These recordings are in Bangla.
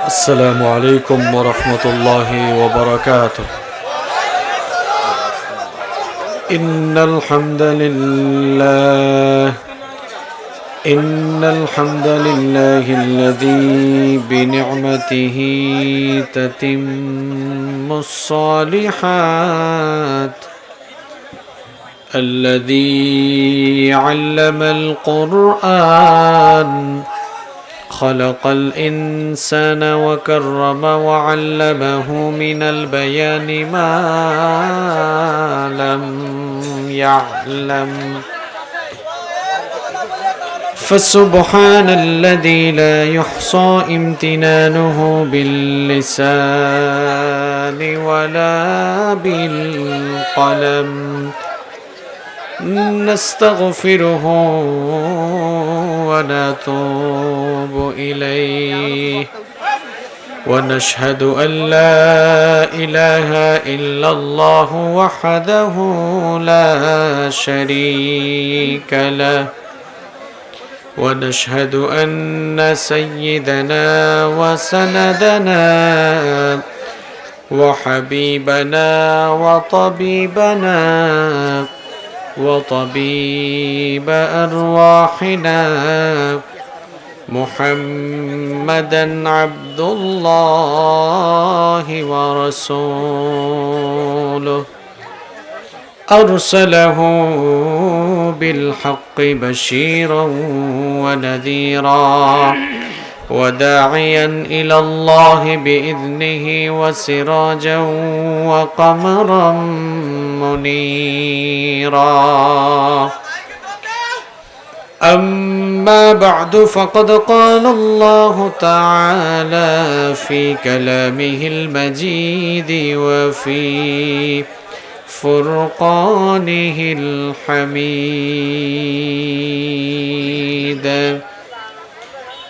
السلام عليكم ورحمة الله وبركاته. إن الحمد لله الذي بنعمته تتم الصالحات، الذي علم القرآن، خلق الإنسان وكرم وعلمه من البيان ما لم يعلم. فسبحان الذي لا يحصى امتنانه باللسان ولا بالقلم. نستغفره ونتوب إليه، ونشهد أن لا إله إلا الله وحده لا شريك له، ونشهد أن سيدنا وسندنا وحبيبنا وطبيب أرواحنا محمدا عبد الله ورسوله، أرسله بالحق بشيرا ونذيرا وداعيا إلى الله بإذنه وسراجا وقمرا منيرا. أما بعد، فقد قال الله تعالى في كلامه المجيد وفي فرقانه الحميد: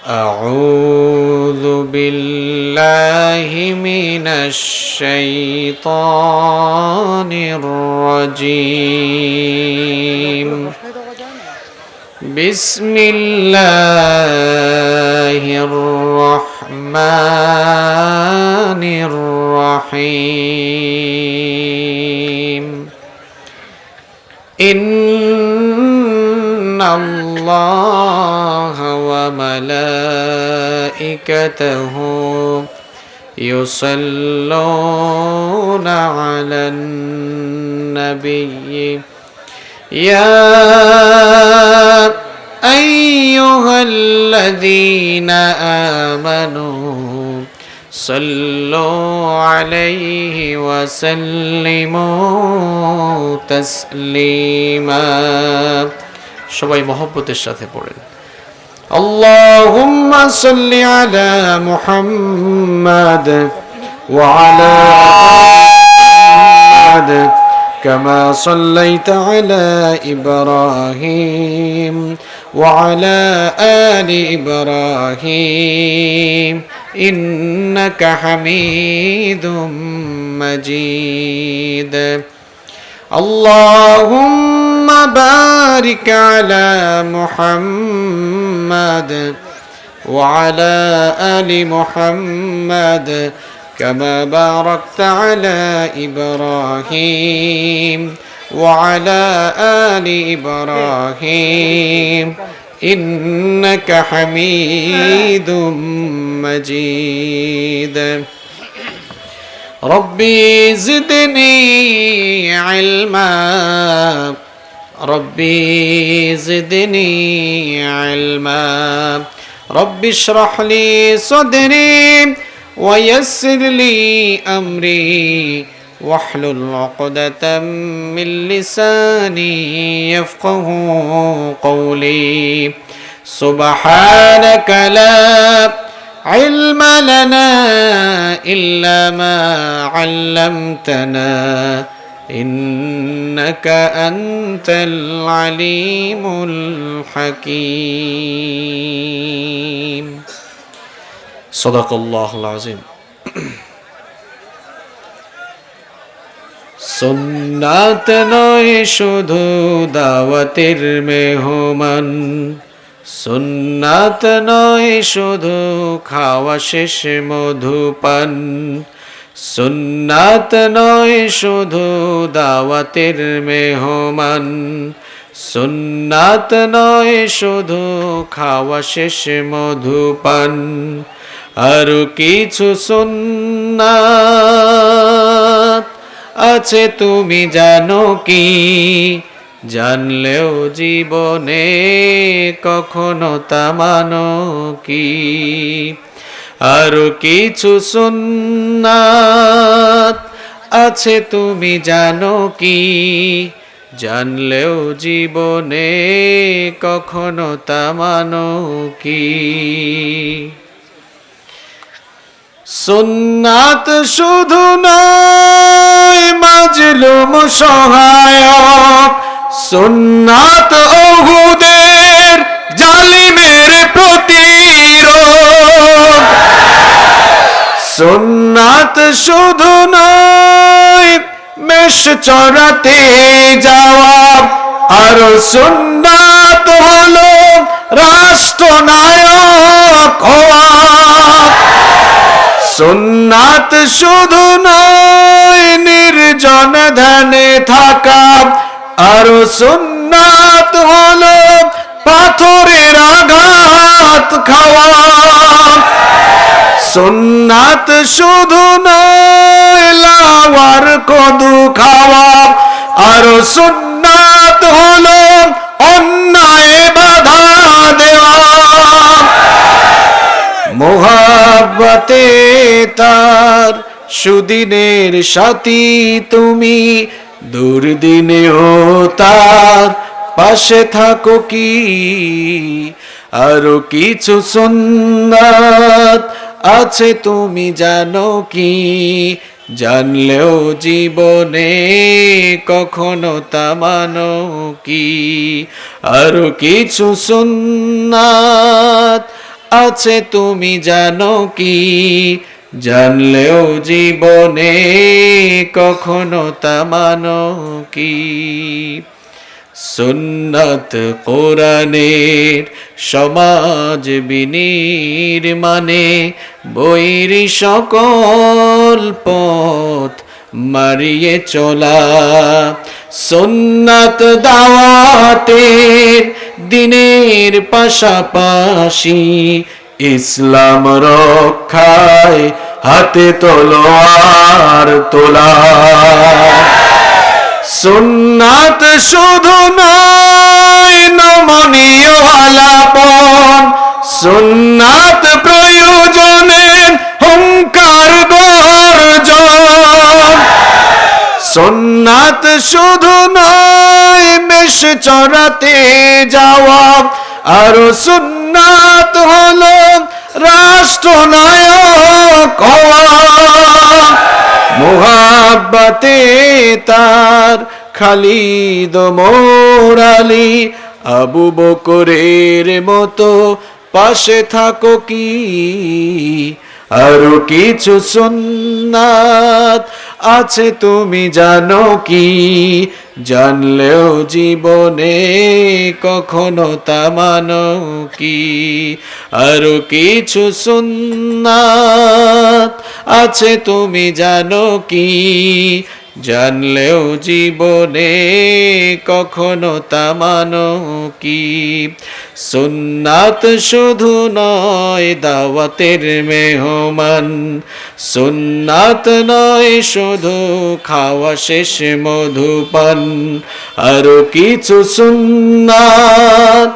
أعوذ بالله من الشيطان الرجيم. بسم الله الرحمن الرحيم. إن الله وملائكته يصلون على النبي يا أيها الذين آمنوا صلوا عليه وسلموا تسليما. সবাই মহব্বতের সাথে পড়েন: اللهم صل على محمد وعلى محمد كما صليت على إبراهيم وعلى آل إبراهيم إنك حميد مجيد. اللهم بارك على محمد وعلى آل محمد كما باركت على إبراهيم وعلى آل إبراهيم إنك حميد مجيد. ربي زدني علما، ربي زدني علما. رب اشرح لي صدري ويسر لي أمري واحلل عقدة من لساني يفقه قولي. سبحانك لا علم لنا إلا ما علمتنا إنك أنت العليم الحكيم. صدق الله العظيم. সুন্নাত নয় শুধু দাওয়াতের মেহমান, সুন্নাত নয় শুধু খাওয়া শেষে মধুপান, সুন্নাত নয় শুধু দাওয়াতের মেহমান, সুন্নাত নয় শুধু খাওয়া শেষে মধুপান, আরো কিছু সুন্নাত আছে তুমি জানো কি, জানলেও জীবনে কখনো তা মানো কি। আরো কিছু সুন্নাত আছে তুমি জানো কি, জানলেও জীবনে কখনো তা মানো কি। সুন্নাত শুধু নয় মাজলুম সহায়ক, সুন্নাত ওহুদের জালিমের প্রতিরোধ, সুন্নাত শুধু নয় মেষ চড়াতে যাওয়া, আর সুন্নাত হলো রাষ্ট্রনায়ক হওয়া। সুন্নাত শুধু নয় নির্জন ধ্যানে থাকা, আর সুন্নাত হলো পাথরের আঘাত খাওয়া। সুন্নাত শুধু নয় লাওয়ার কদু খাওয়া, আর সুন্নাত হলো অন্যায় বাধা দেওয়া। মোহাব্বতে তার সুদিনের সাথী তুমি, দুর্দিনেও তার পাশে থাকো কি। আরো কিছু সুন্নাত আছে তুমি জানো কি, জানলেও জীবনে কখনো তা মানো কি। আরো কিছু সুন্নাত আছে তুমি জানো কি, জানলেও জীবনে কখনো তা মানো কি। সুন্নাত কোরআনের সমাজ বিনির্মাণে, বৈর সকল পথ মারিয়ে চলা। সুন্নাত দাওয়াতের দিনের পাশাপাশি, ইসলাম রক্ষায় হাতে তলোয়ার তোলা। সুন্নাত শুধু নয় নমনীয় আলাপন, সুন্নাত প্রয়োজনে হুঙ্কার গর্জন। সুন্নাত শুধু নয় মেষ চড়াতে যাওয়া, আর সুন্নাত হলো রাষ্ট্রনায়ক হওয়া। মোহাব্বতে তার খালিদ মোরালি, আবু বকরের মতো পাশে থাকো কি। আরো কিছু সুন্নাত আছে তুমি জানো কি, জানলেও জীবনে কখনো তা মানো কি। আরো কিছু সুন্নাত আছে তুমি জানো কি, জানলেও জীবনে কখনো তা মানো কি। সুন্নাত শুধু নয় দাওয়াতের মেহমান, সুন্নাত নয় শুধু খাওয়া শেষে মধুপান। আরো কিছু সুন্নাত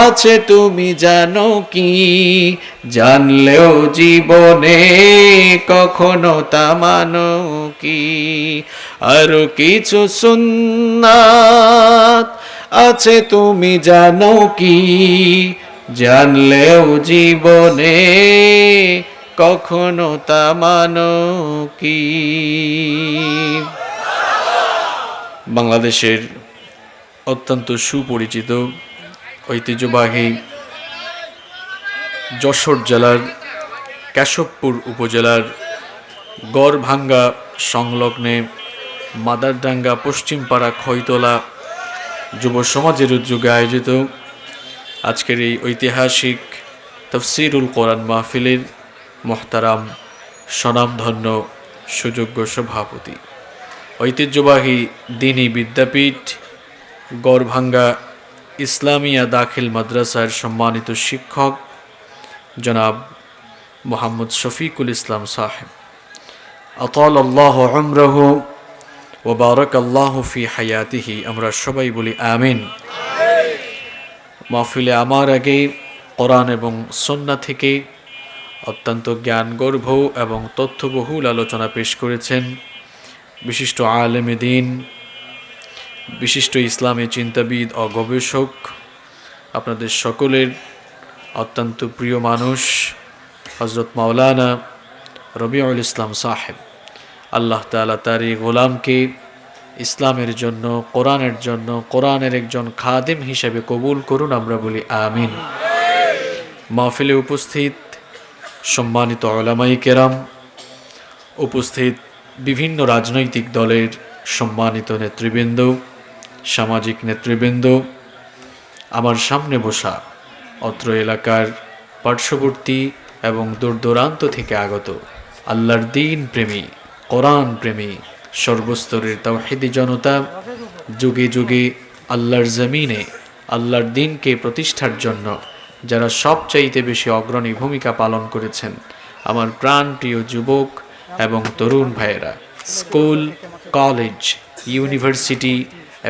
আছে তুমি জানো কি, জানলেও জীবনে কখনো তা মানো কি। আরো কিছু সুন্নাত আছে তুমি জানো কি, জানলেও জীবনে কখনো তা মানো কি। বাংলাদেশের অত্যন্ত সুপরিচিত ঐতিহ্যবাহী যশোর জেলার কেশবপুর উপজেলার গড়ভাঙ্গা সংলগ্নে মাদারডাঙ্গা পশ্চিমপাড়া খৈতলা যুব সমাজের উদ্যোগে আয়োজিত আজকের এই ঐতিহাসিক তাফসীরুল কোরআন মাহফিলের মুহতারাম স্বনামধন্য সুযোগ্য সভাপতি, ঐতিহ্যবাহী দ্বীনী বিদ্যাপীঠ গড়ভাঙ্গা ইসলামিয়া দাখিল মাদ্রাসার সম্মানিত শিক্ষক জনাব মোহাম্মদ শফিকুল ইসলাম সাহেব, আতালাল্লাহু উমরাহু ওয়া বারাকাল্লাহু ফি হায়াতিহি। আমরা সবাই বলি আমিন। মাহফিলে আমার আগে কোরআন এবং সুন্নাহ থেকে অত্যন্ত জ্ঞানগর্ভ এবং তথ্যবহুল আলোচনা পেশ করেছেন বিশিষ্ট আলেমে দ্বীন, বিশিষ্ট ইসলামী চিন্তাবিদ ও গবেষক, আপনাদের সকলের অত্যন্ত প্রিয় মানুষ হযরত মাওলানা রবিউল ইসলাম সাহেব। আল্লাহ তাআলা তার এই গোলামকে ইসলামের জন্য, কোরআনের জন্য, কোরআনের একজন খাদেম হিসেবে কবুল করুন। আমরা বলি আমিন। মাহফিলে উপস্থিত সম্মানিত উলামায়ে কেরাম, উপস্থিত বিভিন্ন রাজনৈতিক দলের সম্মানিত নেতৃবৃন্দ, সামাজিক নেতৃবৃন্দ, আমার সামনে বসা অত্র এলাকার পার্শ্ববর্তী এবং দূর দূরান্ত থেকে আগত আল্লাহর দ্বীন প্রেমী, কোরআন প্রেমী, সর্বস্তরের তাওহীদি জনতা, যুগে যুগে আল্লাহর জমিনে আল্লাহর দ্বীনকে প্রতিষ্ঠার জন্য যারা সবচাইতে বেশি অগ্রণী ভূমিকা পালন করেছেন, আমার প্রাণপ্রিয় যুবক এবং তরুণ ভাইয়েরা, স্কুল, কলেজ, ইউনিভার্সিটি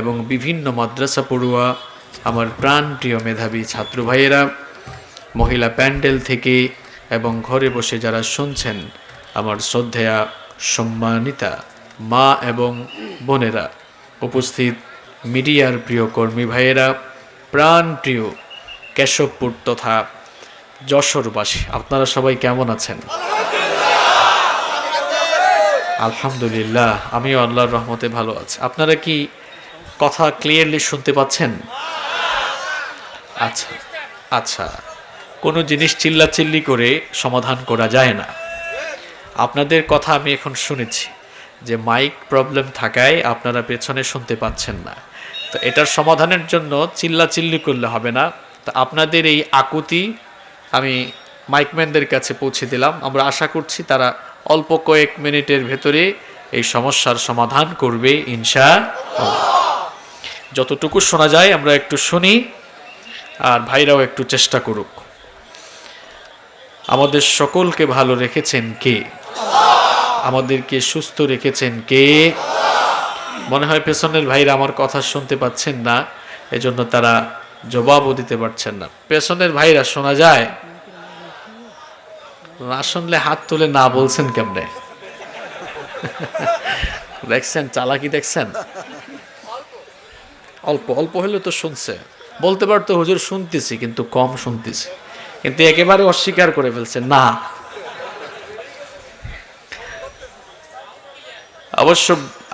এবং বিভিন্ন মাদ্রাসা পড়ুয়া আমার প্রাণপ্রিয় মেধাবী ছাত্র ভাইয়েরা, মহিলা প্যান্ডেল থেকে এবং ঘরে বসে যারা শুনছেন, আমার শ্রদ্ধেয়া সম্মানিতা মা এবং বোনেরা, উপস্থিত মিডিয়ার প্রিয় কর্মী ভাইয়েরা, প্রাণপ্রিয় কেশবপুর তথা যশোরবাসী, আপনারা সবাই কেমন আছেন? আলহামদুলিল্লাহ, আমিও আল্লাহর রহমতে ভালো আছি। আপনারা কি কথা ক্লিয়ারলি শুনতে পাচ্ছেন? আচ্ছা আচ্ছা, কোনো জিনিস চিল্লাচিল্লি করে সমাধান করা যায় না। আপনাদের কথা আমি এখন শুনেছি যে মাইক প্রবলেম থাকায় আপনারা পেছনে শুনতে পাচ্ছেন না। তো এটার সমাধানের জন্য চিল্লাচিল্লি করলে হবে না। তো আপনাদের এই আকুতি আমি মাইকম্যানদের কাছে পৌঁছে দিলাম। আমরা আশা করছি তারা অল্প কয়েক মিনিটের ভেতরে এই সমস্যার সমাধান করবে ইনশাআল্লাহ। যতটুকু শোনা যায় আমরা একটু শুনি, আর ভাইরাও একটু চেষ্টা করুক। আমাদের সকলকে ভালো রেখেছেন কে? আমাদেরকে সুস্থ রেখেছেন কে? মনে হয় পেছনের ভাইরা আমার কথা শুনতে পাচ্ছেন না, এজন্য তারা জবাবও দিতে পারছেন না। পেছনের ভাইরা শোনা যায়? না শুনলে হাত তুলে না বলছেন কেমনে? দেখছেন চালাকি, দেখছেন? অল্প অল্প হলে তো শুনছে, বলতে পারতো হুজুর শুনতেছি কিন্তু কম শুনতেছি, কিন্তু একেবারে অস্বীকার করে ফেলছে না। অবশ্য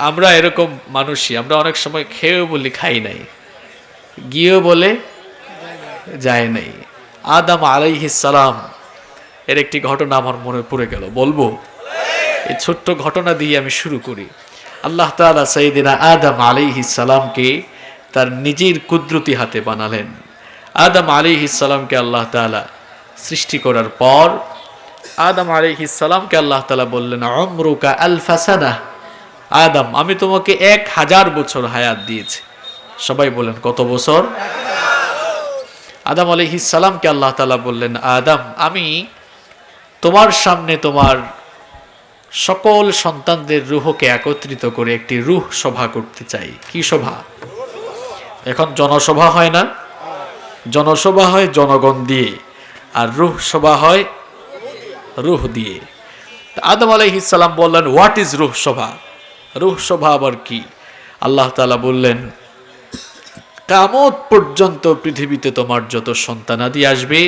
আমরা এরকম মানুষই, আমরা অনেক সময় খেয়েও বলি খাই নাই, গিয়েও বলে যায় নাই। আদম আলাইহিস সালাম এর একটি ঘটনা আমার মনে পড়ে গেল, বলবো? এই ছোট্ট ঘটনা দিয়ে আমি শুরু করি। আল্লাহ তাআলা সাইয়্যিদিনা আদম আলাইহিস সালামকে তার নিজের কুদরতি হাতে বানালেন। আদম আলাইহিস সালামকে আল্লাহ তাআলা সৃষ্টি করার পর আদম আলাইহিস সালামকে আল্লাহ তাআলা বললেন, উমরুকা আলফা সানাহ, আদম আমি তোমাকে 1000 বছর হায়াত দিয়েছি। সবাই বলেন কত বছর? আদম আলাইহিস সালামকে আল্লাহ তাআলা বললেন, আদম আমি তোমার সামনে তোমার সকল সন্তানদের রূহকে একত্রিত করে একটি রূহ সভা করতে চাই। কি সভা? এখন জনসভা হয় না, জনসভা হয় জনগণ দিয়ে, আর রূহ সভা হয় রূহ দিয়ে। আদম আলাইহিস সালাম বললেন, হোয়াট ইজ রূহ সভা? রূহ সভা আবার কি? আল্লাহ তাআলা বললেন, কিয়ামত পর্যন্ত পৃথিবীতে তোমার যত সন্তানাদি আসবে,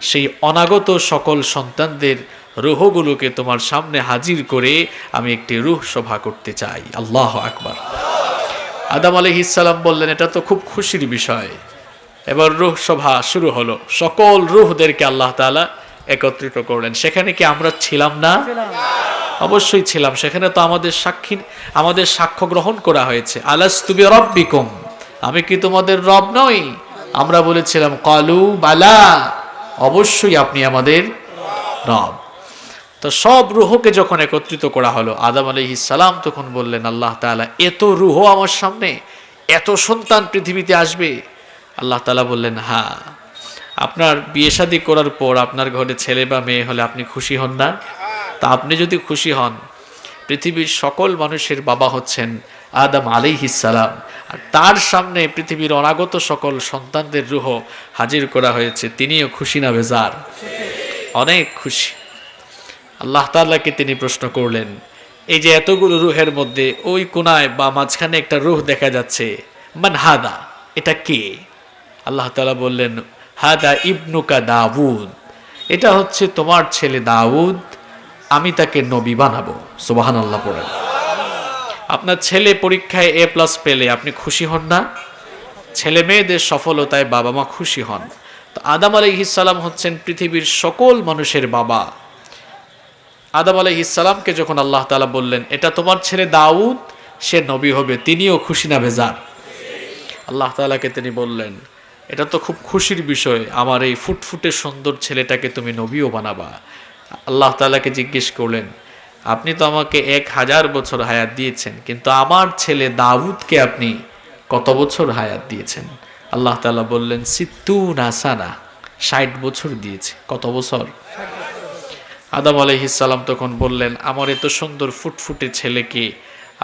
সেই অনাগত সকল সন্তানদের রূহগুলোকে তোমার সামনে হাজির করে আমি একটি রূহ সভা করতে চাই। আল্লাহু আকবার। আদম আলাইহিস সালাম বললেন, এটা তো খুব খুশির বিষয়। এবার রূহ সভা শুরু হলো, সকল রূহদেরকে আল্লাহ তাআলা একত্রিত করলেন। সেখানে কি আমরা ছিলাম না? অবশ্যই ছিলাম। সেখানে তো আমাদের সাক্ষ্য গ্রহণ করা হয়েছে। আলাস্তু বিরাব্বিকুম, আমি কি তোমাদের রব নই? আমরা বলেছিলাম ক্বালু বালা, অবশ্যই আপনি আমাদের রব। তো সব রূহকে যখন একত্রিত করা হলো, আদম আলাইহিস সালাম তখন বললেন, আল্লাহ তাআলা, এত রূহ আমার সামনে, এত সন্তান পৃথিবীতে আসবে? আল্লাহ তাআলা বললেন, হ্যাঁ। আপনার বিয়ে শাদী করার পর আপনার ঘরে ছেলে বা মেয়ে হলে আপনি খুশি হন না? তা আপনি যদি খুশি হন, পৃথিবীর সকল মানুষের বাবা হচ্ছেন আদম আলাইহিস সালাম, আর তার সামনে পৃথিবীর অনাগত সকল সন্তানদের রূহ হাজির করা হয়েছে, তিনিও খুশি না বেজার? অনেক খুশি। আল্লাহ তাআলাকে তিনি প্রশ্ন করলেন, এই যে এতগুলো রূহের মধ্যে ওই কোনায় বা মাঝখানে একটা রূহ দেখা যাচ্ছে, মান হাদা, এটা কে? আল্লাহ তাআলা বললেন, হাদা ইবনুকা দাউদ, এটা হচ্ছে তোমার ছেলে দাউদ, আমি তাকে নবী বানাবো। সুবহানাল্লাহ পড়েন। আপনার ছেলে পরীক্ষায় A+ পেলে আপনি খুশি হন না? ছেলে মেয়েদের সফলতায় বাবা মা খুশি হন। তো আদম আলাইহিস সালাম হচ্ছেন পৃথিবীর সকল মানুষের বাবা। আদম আলাইহিস সালামকে যখন আল্লাহ তাআলা বললেন, এটা তোমার ছেলে দাউদ, সে নবী হবে, তিনিও খুশি না বেজার? আল্লাহ তাআলাকে তিনি বললেন, এটা তো খুব খুশির বিষয়, আমার এই ফুটফুটে সুন্দর ছেলেটাকে তুমি নবীও বানাবা। আল্লাহ তাআলাকে জিজ্ঞেস করলেন, আপনি তো আমাকে 1000 বছর হায়াত দিয়েছেন, কিন্তু আমার ছেলে দাউদকে আপনি কত বছর হায়াত দিয়েছেন? আল্লাহ তাআলা বললেন, সিত্তুনা সানা, 60 বছর দিয়েছে। কত বছর? আদম আলাইহিস সালাম তখন বললেন, আমার এত সুন্দর ফুটফুটে ছেলেকে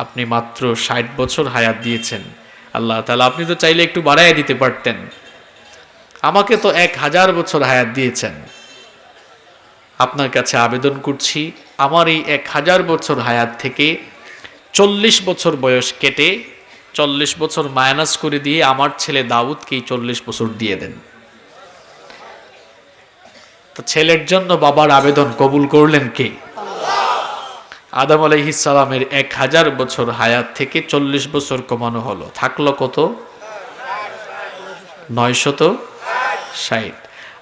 আপনি মাত্র 60 বছর হায়াত দিয়েছেন। আল্লাহ তাআলা, আপনি তো চাইলে একটু বাড়াইয়া দিতে পারতেন, আমাকে তো 1000 বছর হায়াত দিয়েছেন। আপনার কাছে আবেদন করছি, আমার এই 1000 বছর হায়াত থেকে 40 বছর বয়স কেটে 40 বছর মাইনাস করে দিয়ে আমার ছেলে দাউদকে 40 বছর দিয়ে দেন। তো ছেলের জন্য বাবার আবেদন কবুল করলেন কে? আদম আলাইহিস সালামের 1000 বছর হায়াত থেকে 40 বছর কমানো হলো, থাকলো কত? 960।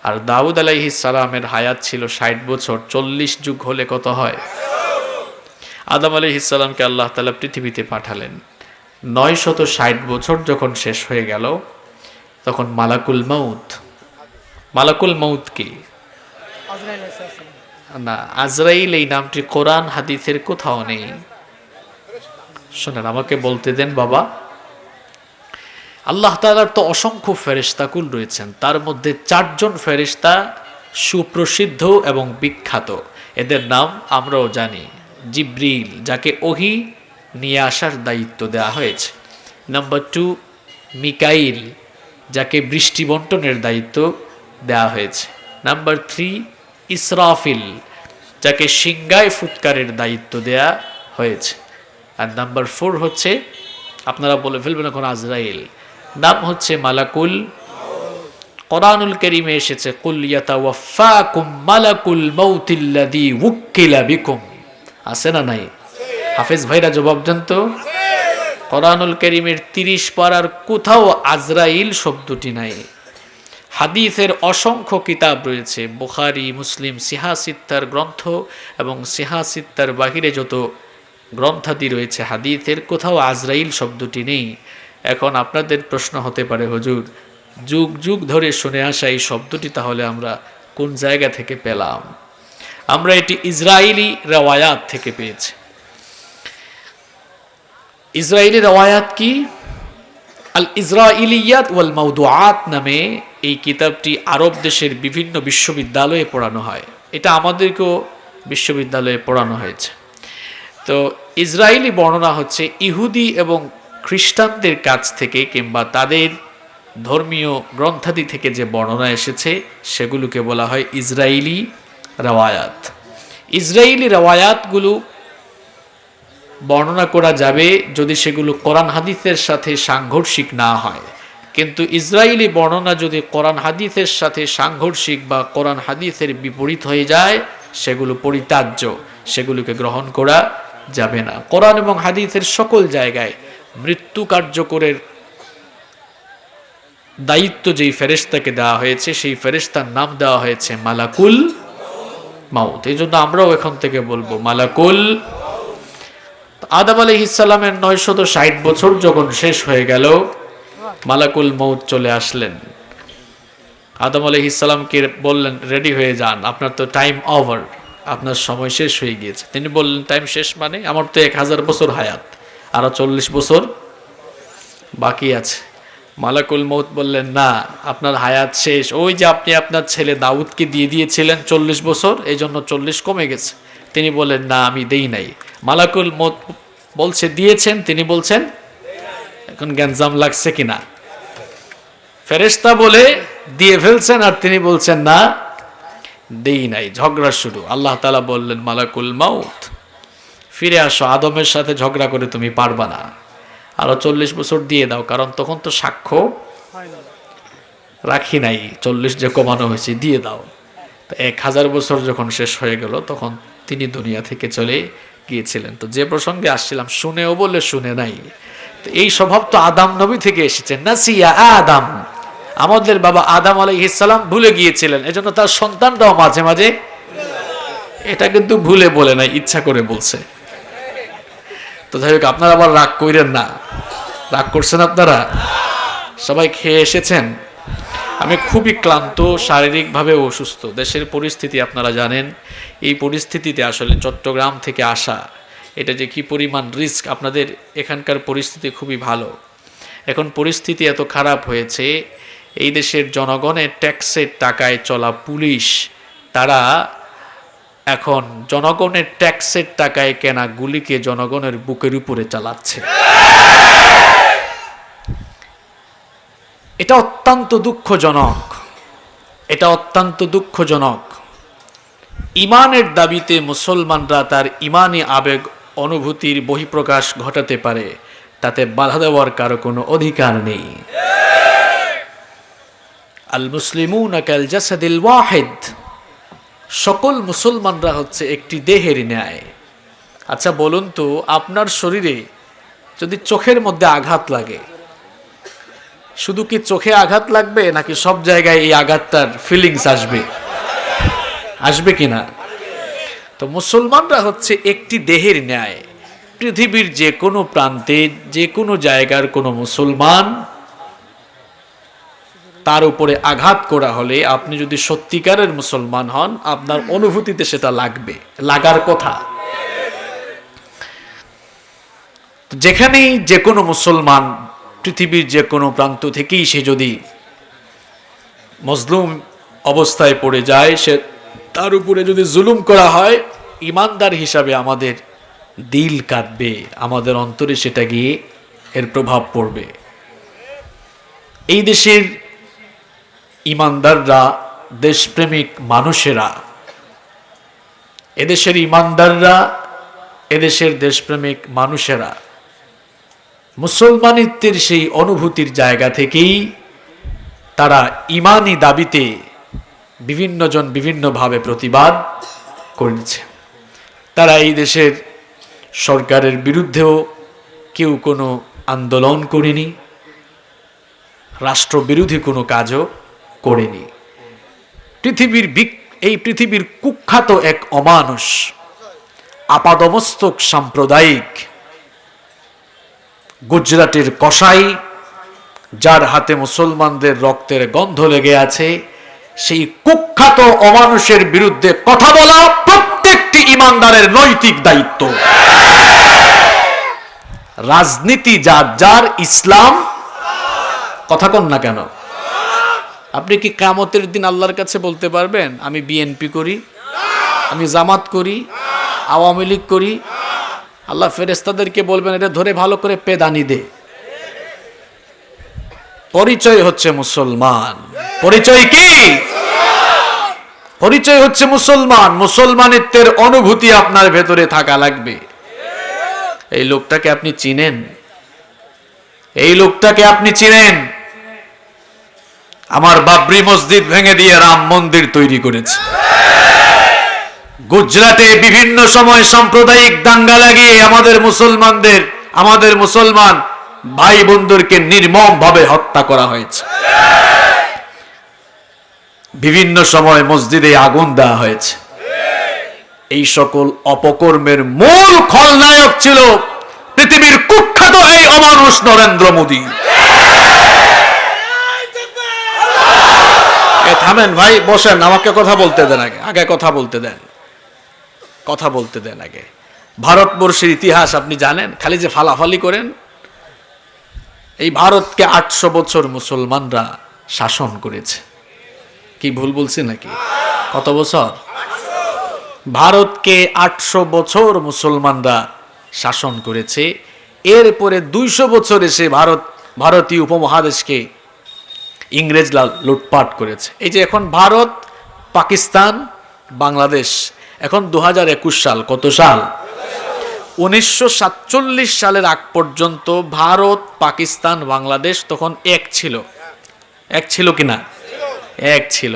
আর দাউদ আলাইহিস সালামের হায়াত ছিল 60 বছর, 40 যুগ হলে কত হয়? আদম আলাইহিস সালামকে আল্লাহ তাআলা পৃথিবীতে পাঠালেন। 960 বছর যখন শেষ হয়ে গেল, তখন মালাকুল মাউত, মালাকুল মাউত কি না, আজরাইল, এই নামটি কোরআন হাদিসের কোথাও নেই। শোনেন, আমাকে বলতে দেন বাবা। আল্লাহ তাআলার তো অসংখ্য ফেরেশতাকুল রয়েছেন, তার মধ্যে 4 জন ফেরেশতা সুপ্রসিদ্ধ এবং বিখ্যাত। এদের নাম আমরাও জানি। জিব্রিল, যাকে ওহী নিয়ে আসার দায়িত্ব দেওয়া হয়েছে। নাম্বার 2, মিকাইল, যাকে বৃষ্টি বন্টনের দায়িত্ব দেওয়া হয়েছে। নাম্বার 3, ইসরাফিল, যাকে সিংগায় ফুৎকারের দায়িত্ব দেয়া হয়েছে। আর নাম্বার 4 হচ্ছে, আপনারা বলে ফেলবেন এখন আজরাইল, নাম হচ্ছে মালাকুল। কোরআনুল কারীমে এসেছে, কুল ইয়াতাওয়াফাকুম মালাকুল মাউতিল্লাযী উক্কিলা বিকুম। আছে না নাই? হাফেজ ভাইরা জবাব দেন তো। কোরআনুল কারীমের 30 পারার কোথাও আজরাইল শব্দটি নাই। হাদিসের অসংখ্য কিতাব রয়েছে, বুখারী, মুসলিম, সিহা সিত্তার গ্রন্থ এবং সিহা সিত্তার বাহিরে যত গ্রন্থাদি রয়েছে হাদিসের, কোথাও আজরাইল শব্দটি নেই। এখন আপনাদের প্রশ্ন হতে পারে, হুজুর, যুগ যুগ ধরে শুনে আসা এই শব্দটি তাহলে আমরা কোন জায়গা থেকে পেলাম? আমরা এটি ইসরাইলি রওয়ায়াত থেকে পেয়েছি। ইসরাইলি রওয়ায়াত কি? আল ইসরাইলিয়াত ওয়াল মাউদুআত নামে এই কিতাবটি আরব দেশের বিভিন্ন বিশ্ববিদ্যালয়ে পড়ানো হয়। এটা আমাদেরকেও বিশ্ববিদ্যালয়ে পড়ানো হয়েছে। তো ইসরাইলি বর্ণনা হচ্ছে ইহুদি এবং খ্রিস্টানদের কাছ থেকে কিংবা তাদের ধর্মীয় গ্রন্থাদি থেকে যে বর্ণনা এসেছে সেগুলোকে বলা হয় ইসরাইলি রওয়ায়াত। ইসরাইলি রওয়ায়াতগুলো বর্ণনা করা যাবে যদি সেগুলো কোরআন হাদিসের সাথে সাংঘর্ষিক না হয়, কিন্তু ইসরাইলি বর্ণনা যদি কোরআন হাদিসের সাথে সাংঘর্ষিক বা কোরআন হাদিসের বিপরীত হয়ে যায়, সেগুলো পরিত্যাজ্য, সেগুলোকে গ্রহণ করা যাবে না। কোরআন এবং হাদিসের সকল জায়গায় মৃত্যু কার্যকরের দায়িত্ব যেই ফেরেশতাকে দেওয়া হয়েছে, সেই ফেরেশতার নাম দেওয়া হয়েছে মালাকুল মাউত। এই জন্য আমরাও এখন থেকে বলবো মালাকুল। আদম আলাইহিস সালামের 960 বছর যখন শেষ হয়ে গেল, মালাকুল মউত চলে আসলেন। আদম আলাইহিস সালামকে বললেন, রেডি হয়ে যান, আপনার তো টাইম ওভার, আপনার সময় শেষ হয়ে গিয়েছে। তিনি বললেন, টাইম শেষ মানে? আমার তো 1000 বছর হায়াত, আরো 40 বছর বাকি আছে। মালাকুল মউত বললেন, না, আপনার হায়াত শেষ। ওই যে আপনি আপনার ছেলে দাউদকে দিয়ে দিয়েছিলেন 40 বছর, এই জন্য 40 কমে গেছে। তিনি বলেন, না, আমি দেই নাই। মালাকুল মউত বলছে দিয়েছেন, তিনি বলছেন এখন গ্যাঞ্জাম লাগছে কিনা। ফেরেশতা বলে দিয়ে ফেলছেন আর তিনি বলছেন না, দেই নাই। ঝগড়া শুরু। আল্লাহ তাআলা বললেন, মালাকুল মউত ফিরে আসো, আদমের সাথে ঝগড়া করে তুমি পারবা না, আরো 40 বছর দিয়ে দাও, কারণ তখন তো সাক্ষ্য রাখি নাই, 40 যে কমানো হয়েছে দিয়ে দাও। তো 1000 বছর যখন শেষ হয়ে গেল তখন তিনি দুনিয়া থেকে চলে গিয়েছিলেন। তো যে প্রসঙ্গে আসছিলাম, শুনেও বলে শুনে নাই, তো এই স্বভাব তো আদম নবী থেকে এসেছে। নাসিয়া আদম, আমাদের বাবা আদম আলাইহিস সালাম ভুলে গিয়েছিলেন, এজন্য তার সন্তানরাও মাঝে মাঝে, এটা কিন্তু ভুলে বলে নাই, ইচ্ছা করে বলছে। তো যাই হোক, আপনারা আবার রাগ কইরেন না। রাগ করছেন আপনারা? সবাই খেয়ে এসেছেন? আমি খুবই ক্লান্ত, শারীরিকভাবে অসুস্থ। দেশের পরিস্থিতি আপনারা জানেন। এই পরিস্থিতিতে আসলে চট্টগ্রাম থেকে আসা, এটা যে কি পরিমাণ রিস্ক। আপনাদের এখানকার পরিস্থিতি খুবই ভালো। এখন পরিস্থিতি এত খারাপ হয়েছে, এই দেশের জনগণের ট্যাক্সের টাকায় চলা পুলিশ, তারা এখন জনগণের ট্যাক্সের টাকায় কেনা গুলিকে জনগণের বুকের উপরে চালাচ্ছে। এটা অত্যন্ত দুঃখজনক, এটা অত্যন্ত দুঃখজনক। ইমানের দাবিতে মুসলমানরা তার ইমানি আবেগ অনুভূতির বহিঃপ্রকাশ ঘটাতে পারে, তাতে বাধা দেওয়ার কারো কোনো অধিকার নেই। আল মুসলিমুনা কাল জাসাদিল ওয়াহিদ, সকল মুসলমানরা হচ্ছে একটি দেহের ন্যায়। আচ্ছা বলুন তো, আপনার শরীরে যদি চোখের মধ্যে আঘাত লাগে, শুধু কি চোখে আঘাত লাগবে নাকি সব জায়গায় এই আঘাতটার ফিলিংস আসবে? আসবে কিনা? তো মুসলমানরা হচ্ছে একটি দেহের ন্যায়। পৃথিবীর যে কোনো প্রান্তে, যে কোনো জায়গার কোনো মুসলমান, তার উপরে আঘাত করা হলে আপনি যদি সত্যিকারের মুসলমান হন, আপনার অনুভূতিতে সেটা লাগবে, লাগার কথা। যেখানেই যে কোনো মুসলমান, পৃথিবীর যে কোনো প্রান্ত থেকেই সে যদি মজলুম অবস্থায় পড়ে যায়, সে তার উপরে যদি জুলুম করা হয়, ইমানদার হিসাবে আমাদের দিল কাঁদবে, আমাদের অন্তরে সেটা গিয়ে এর প্রভাব পড়বে। এই দেশের ইমানদাররা, দেশপ্রেমিক মানুষেরা, এদেশের ইমানদাররা, এদেশের দেশপ্রেমিক মানুষেরা মুসলমানিত্বের সেই অনুভূতির জায়গা থেকেই তারা ইমানি দাবিতে বিভিন্নজন বিভিন্নভাবে প্রতিবাদ করেছে। তারা এই দেশের সরকারের বিরুদ্ধেও কেউ কোনো আন্দোলন করেনি, রাষ্ট্রবিরোধী কোনো কাজও করেনি। এই পৃথিবীর কুখ্যাত এক অমানুষ, আপাদমস্তক সাম্প্রদায়িক, গুজরাটের কসাই, যার হাতে মুসলমানদের রক্তের গন্ধ লেগে আছে, সেই কুখ্যাত অমানুষের বিরুদ্ধে কথা বলা প্রত্যেকটি ইমানদারের নৈতিক দায়িত্ব। রাজনীতি যার যার, ইসলাম কথা কন না কেন? আপনি কি কিয়ামতের দিন আল্লাহর কাছে বলতে পারবেন আমি বিএনপি করি, আমি জামাত করি, আওয়ামী লীগ করি? আল্লাহ ফেরেশতাদেরকে বলবেন, এটা ধরে ভালো করে পেদানি দে। পরিচয় হচ্ছে মুসলমান। পরিচয় কি? পরিচয় হচ্ছে মুসলমান। মুসলমানিত্বের অনুভূতি আপনার ভেতরে থাকা লাগবে। এই লোকটাকে আপনি চিনেন? এই লোকটাকে আপনি চিনেন? আমার বাবরি মসজিদ ভেঙে দিয়ে রাম মন্দির তৈরি করেছে। গুজরাটে বিভিন্ন সময় সাম্প্রদায়িক দাঙ্গা লাগিয়ে আমাদের মুসলমান ভাই বোনদেরকে নির্মমভাবে হত্যা করা হয়েছে। বিভিন্ন সময় মসজিদে আগুন দেওয়া হয়েছে। এই সকল অপকর্মের মূল খলনায়ক ছিল পৃথিবীর কুখ্যাত এই অমানুষ নরেন্দ্র মোদী। থামেন ভাই, বসেন, আমাকে কথা বলতে দেন, আগে কথা বলতে দেন, কথা বলতে দেন আগে। ভারতবর্ষের ইতিহাস আপনি জানেন? খালি যে ফালাফালি করেন। এই ভারতকে 800 বছর মুসলমানরা শাসন করেছে। কি ভুল বলছি নাকি? কত বছর? ভারতকে 800 বছর মুসলমানরা শাসন করেছে। এরপরে 200 বছর এসে ভারতীয় উপমহাদেশকে ইংরেজরা লুটপাট করেছে। এই যে এখন ভারত, পাকিস্তান, বাংলাদেশ, এখন 2021 সাল, কত সাল? 1947 সালের আগ পর্যন্ত ভারত, পাকিস্তান, বাংলাদেশ তখন এক ছিল। এক ছিল কিনা? এক ছিল।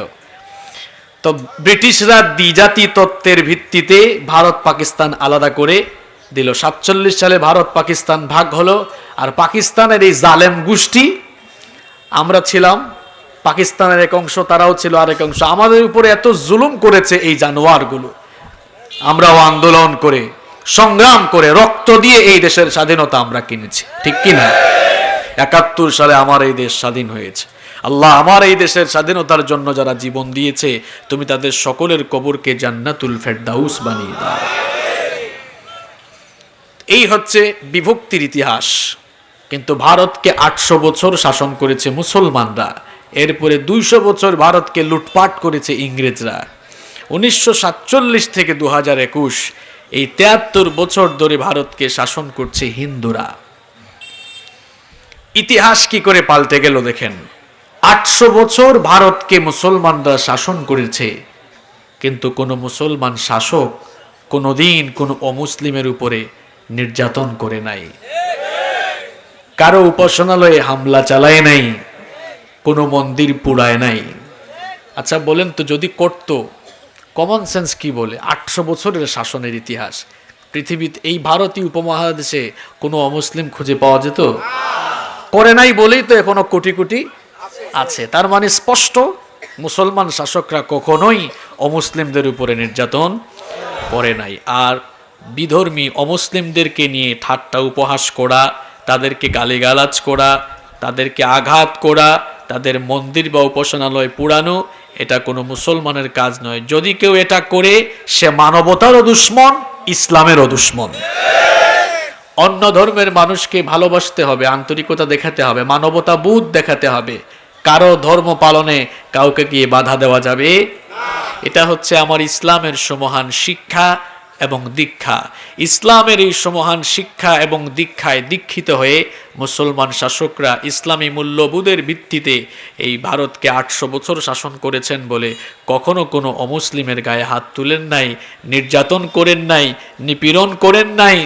তো ব্রিটিশরা দ্বিজাতি তত্ত্বের ভিত্তিতে ভারত পাকিস্তান আলাদা করে দিল। 47 সালে ভারত পাকিস্তান ভাগ হলো। আর পাকিস্তানের এই জালেম গোষ্ঠী, আমরা ছিলাম পাকিস্তানের এক অংশ, তারাও ছিল আরেক অংশ। আমাদের উপরে এত জুলুম করেছে এই জানোয়ারগুলো, আমরাও আন্দোলন করে, সংগ্রাম করে, রক্ত দিয়ে এই দেশের স্বাধীনতা আমরা কিনেছি, ঠিক কিনা? 71 সালে আমার এই দেশ স্বাধীন হয়েছে। আল্লাহ আমার এই দেশের স্বাধীনতার জন্য যারা জীবন দিয়েছে, তুমি তাদের সকলের কবরকে জান্নাতুল ফেরদাউস বানিয়ে দাও। এই হচ্ছে বিভক্তির ইতিহাস। কিন্তু ভারতকে 800 বছর শাসন করেছে মুসলমানরা। এরপরে 200 বছর ভারতকে লুটপাট করেছে ইংরেজরা। 1947 থেকে 2021 এই 73 বছর ধরে ভারতকে শাসন করছে হিন্দুরা। ইতিহাস কি করে পাল্টে গেল দেখেন। 800 বছর ভারতকে মুসলমানরা শাসন করেছে, কিন্তু কোনো মুসলমান শাসক কোনোদিন কোনো অমুসলিমের উপরে নির্যাতন করে নাই, কারো উপাসনালয়ে হামলা চালায় নাই, কোনো মন্দির পুড়ায় নাই। আচ্ছা বলেন তো, যদি করত, কমন সেন্স কি বলে? 800 বছরের শাসনের ইতিহাস, পৃথিবীতে এই ভারতীয় উপমহাদেশে কোনো অমুসলিম খুঁজে পাওয়া যেত? করে নাই বলেই তো এখনো কোটি কোটি আছে। তার মানে স্পষ্ট, মুসলমান শাসকরা কখনোই অমুসলিমদের উপরে নির্যাতন করে নাই। আর বিধর্মী অমুসলিমদেরকে নিয়ে ঠাট্টা উপহাস করা, তাদেরকে গালিগালাজ করা, তাদেরকে আঘাত করা, তাদের মন্দির বা উপাসনালয় পুরানো, এটা কোনো মুসলমানের কাজ নয়। যদি কেউ এটা করে, সে মানবতারও দুশ্মন, ইসলামেরও দুশ্মন। অন্য ধর্মের মানুষকে ভালোবাসতে হবে, আন্তরিকতা দেখাতে হবে, মানবতা বোধ দেখাতে হবে। কারো ধর্ম পালনে কাউকে গিয়ে বাধা দেওয়া যাবে? এটা হচ্ছে আমার ইসলামের সমহান শিক্ষা এবং দীক্ষা। ইসলামের এই সমহান শিক্ষা এবং দীক্ষায় দীক্ষিত হয়ে মুসলমান শাসকরা ইসলামী মূল্যবোধের ভিত্তিতে এই ভারতকে 800 বছর শাসন করেছেন বলে কখনো কোনো অমুসলিমের গায়ে হাত তুলেন নাই, নির্যাতন করেন নাই, নিপীড়ন করেন নাই,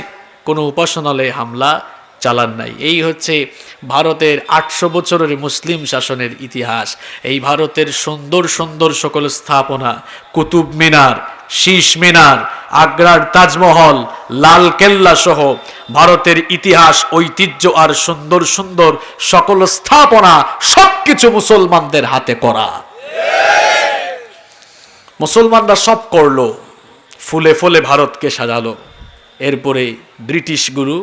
কোনো উপাসনালয়ে হামলা চালান নাই। এই হচ্ছে ভারতের 800 বছরের মুসলিম শাসনের ইতিহাস। এই ভারতের সুন্দর সুন্দর সকল স্থাপনা, কুতুব মিনার, শীষ মিনার, আগ্রার তাজমহল, লাল কেল্লা সহ ভারতের ইতিহাস, ঐতিহ্য আর সুন্দর সুন্দর সকল স্থাপনা সবকিছু মুসলমানদের হাতে করা। মুসলমানরা সব করলো, ফুলে ফুলে ভারতকে সাজালো। এরপরে ব্রিটিশ গুরু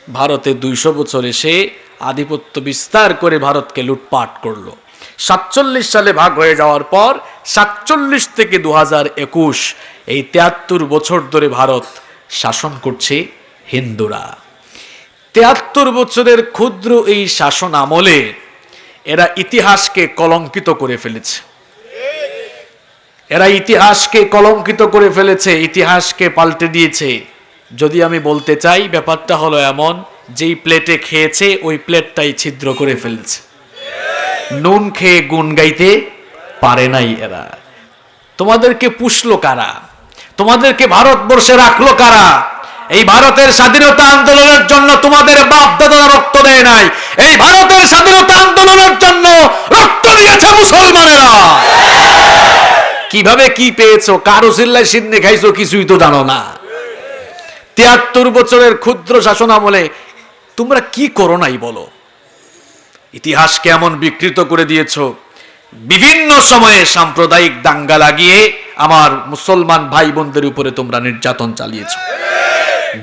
ভারতে 200 বছর এসে আধিপত্য বিস্তার করে ভারতকে লুটপাট করলো। 47 সালে ভাগ হয়ে যাওয়ার পর 47 থেকে 2021 এই 73 বছর ধরে ভারত শাসন করছে হিন্দুরা। 73 বছরের ক্ষুদ্র এই শাসন আমলে এরা ইতিহাসকে কলঙ্কিত করে ফেলেছে। এরা ইতিহাসকে কলঙ্কিত করে ফেলেছে, ইতিহাসকে পাল্টে দিয়েছে। যদি আমি বলতে চাই, ব্যাপারটা হলো এমন, যেই প্লেটে খেয়েছে ওই প্লেটটাই ছিদ্র করে ফেলেছে। নুন খেয়ে গুণ গাইতে পারে নাই এরা। তোমাদেরকে পুষলো কারা? তোমাদেরকে ভারতবর্ষে রাখলো কারা? এই ভারতের স্বাধীনতা আন্দোলনের জন্য তোমাদের বাপ দাদারা রক্ত দেয় নাই। এই ভারতের স্বাধীনতা আন্দোলনের জন্য রক্ত দিয়েছে মুসলমানেরা। কিভাবে কি পেয়েছো, কারো চিল্লায় সিন্নি খাইছো, কিছুই তো জানো না। 73 বছরের ক্ষুদ্র শাসন আমলে তোমরা কি করো নাই বলো? ইতিহাসকে এমন বিকৃত করে দিয়েছো। বিভিন্ন সময়ে সাম্প্রদায়িক দাঙ্গা লাগিয়ে আমার মুসলমান ভাই বোনদের উপরে তোমরা নির্যাতন চালিয়েছো।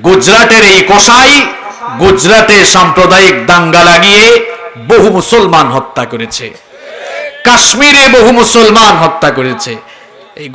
গুজরাটের এই কসাই গুজরাটে সাম্প্রদায়িক দাঙ্গা লাগিয়ে বহু মুসলমান হত্যা করেছে। কাশ্মীরে বহু মুসলমান হত্যা করেছে।